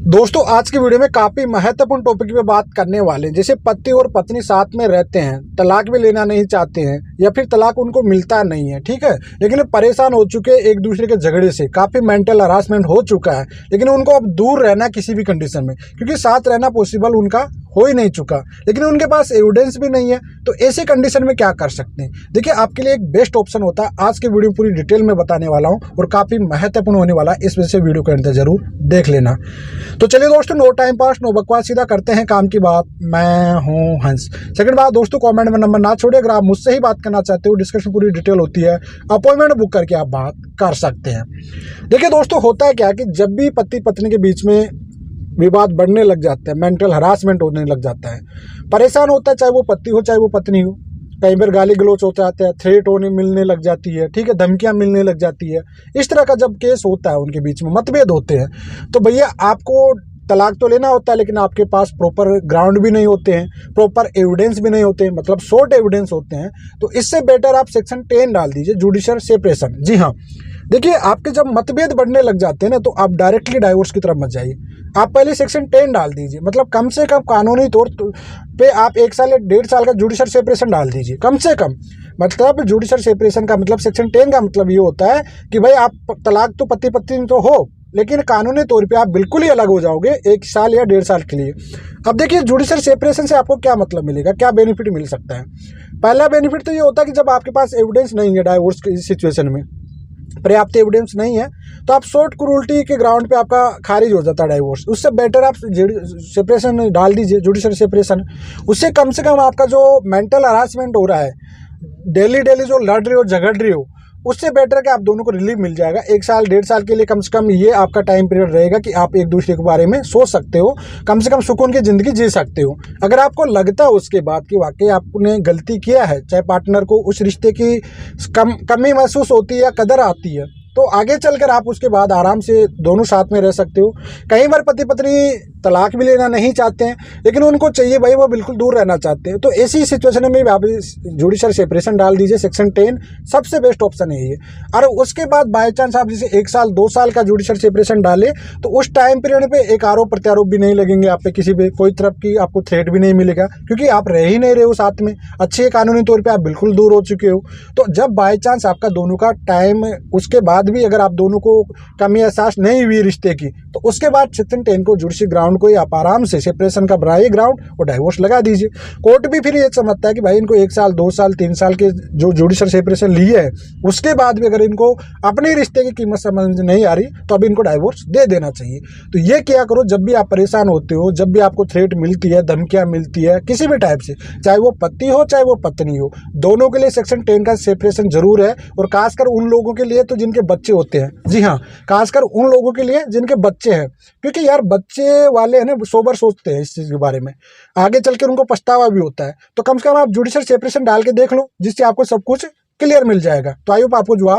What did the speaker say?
दोस्तों आज की वीडियो में काफ़ी महत्वपूर्ण टॉपिक पे बात करने वाले हैं। जैसे पति और पत्नी साथ में रहते हैं, तलाक भी लेना नहीं चाहते हैं या फिर तलाक उनको मिलता नहीं है, ठीक है, लेकिन परेशान हो चुके एक दूसरे के झगड़े से, काफ़ी मेंटल हरासमेंट हो चुका है, लेकिन उनको अब दूर रहना किसी भी कंडीशन में, क्योंकि साथ रहना पॉसिबल उनका हो ही नहीं चुका, लेकिन उनके पास एविडेंस भी नहीं है। तो ऐसे कंडीशन में क्या कर सकते हैं? देखिए, आपके लिए एक बेस्ट ऑप्शन होता है, आज की वीडियो पूरी डिटेल में बताने वाला हूं और काफ़ी महत्वपूर्ण होने वाला है, इस वजह से वीडियो को अंत तक जरूर देख लेना। तो चलिए दोस्तों, नो टाइम पास नो बकवास, सीधा करते हैं काम की बात। मैं हूं हंस। सेकंड बात दोस्तों, कमेंट में नंबर ना छोड़िए, अगर आप मुझसे ही बात करना चाहते हो, डिस्कशन पूरी डिटेल होती है, अपॉइंटमेंट बुक करके आप बात कर सकते हैं। देखिए दोस्तों, होता है क्या कि जब भी पति पत्नी के बीच में विवाद बढ़ने लग जाता है, मेंटल हरासमेंट होने लग जाता है, परेशान होता है, चाहे वो पति हो चाहे वो पत्नी हो, कई बार गाली गलौच हो जाता है, थ्रेट होने मिलने लग जाती है, ठीक है, धमकियां मिलने लग जाती है। इस तरह का जब केस होता है, उनके बीच में मतभेद होते हैं, तो भैया आपको तलाक तो लेना होता है, लेकिन आपके पास प्रॉपर ग्राउंड भी नहीं होते हैं, प्रॉपर एविडेंस भी नहीं होते हैं, मतलब शॉर्ट एविडेंस होते हैं। तो इससे बेटर आप सेक्शन 10 डाल दीजिए, जुडिशियल सेपरेशन। जी हाँ, देखिए, आपके जब मतभेद बढ़ने लग जाते हैं ना, तो आप डायरेक्टली डाइवोर्स की तरफ मत जाइए, आप पहले सेक्शन 10 डाल दीजिए, मतलब कम से कम कानूनी तौर पे आप 1 साल या 1.5 साल का जुडिशियल सेपरेशन डाल दीजिए, कम से कम। मतलब जुडिशियल सेपरेशन का मतलब, सेक्शन 10 का मतलब ये होता है कि भाई आप तलाक तो पति पत्नी तो हो, लेकिन कानूनी तौर पे आप बिल्कुल ही अलग हो जाओगे 1 साल या 1.5 साल के लिए। अब देखिए, जुडिशियल सेपरेशन से आपको क्या मतलब मिलेगा, क्या बेनिफिट मिल सकता है? पहला बेनिफिट तो ये होता है कि जब आपके पास एविडेंस नहीं है, डाइवोर्स की सिचुएशन में पर्याप्त एविडेंस नहीं है, तो आप शॉर्ट क्रूरल्टी के ग्राउंड पे आपका खारिज हो जाता है डाइवोर्स। उससे बेटर आप सेपरेशन डाल दीजिए, जुडिशियल सेपरेशन। उससे कम से कम आपका जो मेंटल हरासमेंट हो रहा है, डेली डेली जो लड़ रहे हो झगड़ रहे हो, उससे बेटर है कि आप दोनों को रिलीफ मिल जाएगा। 1 साल 1.5 साल के लिए कम से कम ये आपका टाइम पीरियड रहेगा कि आप एक दूसरे के बारे में सोच सकते हो, कम से कम सुकून की ज़िंदगी जी सकते हो। अगर आपको लगता है उसके बाद कि वाकई आपने गलती किया है, चाहे पार्टनर को उस रिश्ते की कमी महसूस होती है या कदर आती है, तो आगे चलकर आप उसके बाद आराम से दोनों साथ में रह सकते हो। कई बार पति पत्नी तलाक भी लेना नहीं चाहते हैं, लेकिन उनको चाहिए भाई वो बिल्कुल दूर रहना चाहते हैं, तो ऐसी सिचुएशन में भी आप जुडिशियल सेपरेशन डाल दीजिए, सेक्शन 10 सबसे बेस्ट ऑप्शन है ये। और उसके बाद बाय चांस आप जैसे 1 साल 2 साल का जुडिशियल सेपरेशन डालें, तो उस टाइम पीरियड पे एक आरोप प्रत्यारोप भी नहीं लगेंगे आप पे, किसी पे कोई तरफ की आपको थ्रेट भी नहीं मिलेगा, क्योंकि आप रह ही नहीं रहे हो साथ में, अच्छे कानूनी तौर पर आप बिल्कुल दूर हो चुके हो। तो जब बाय चांस आपका दोनों का टाइम, उसके बाद भी अगर आप दोनों को कमी एहसास नहीं हुई रिश्ते की, तो उसके बाद सेक्शन 10 को जुडिशियल ग्राउंड को आप आराम से सेपरेशन का बनाइए ग्राउंड और डाइवोर्स लगा दीजिए। कोर्ट भी फिर ये समझता है कि भाई इनको 1 साल 2 साल 3 साल के जो जुडिशियल सेपरेशन लिए है, उसके बाद भी अगर इनको अपने रिश्ते की कीमत समझ नहीं आ रही, तो अभी इनको डाइवोर्स दे देना चाहिए। तो ये क्या करो, जब भी आप परेशान होते हो, जब भी आपको थ्रेट मिलती है, धमकियां मिलती है किसी भी टाइप से, चाहे वो पति हो चाहे वो पत्नी हो, दोनों के लिए सेक्शन 10 का सेपरेशन जरूर है। और खासकर उन लोगों के लिए तो जिनके बच्चे होते हैं, जी हाँ, खासकर उन लोगों के लिए जिनके बच्चे हैं, क्योंकि यार बच्चे वाले हैं ना, 100 बार सोचते हैं इस चीज़ के बारे में, आगे चल कर उनको पछतावा भी होता है। तो कम से कम आप जुडिशियल सेपरेशन डाल के देख लो, जिससे आपको सब कुछ क्लियर मिल जाएगा। तो आई होप आपको जवाब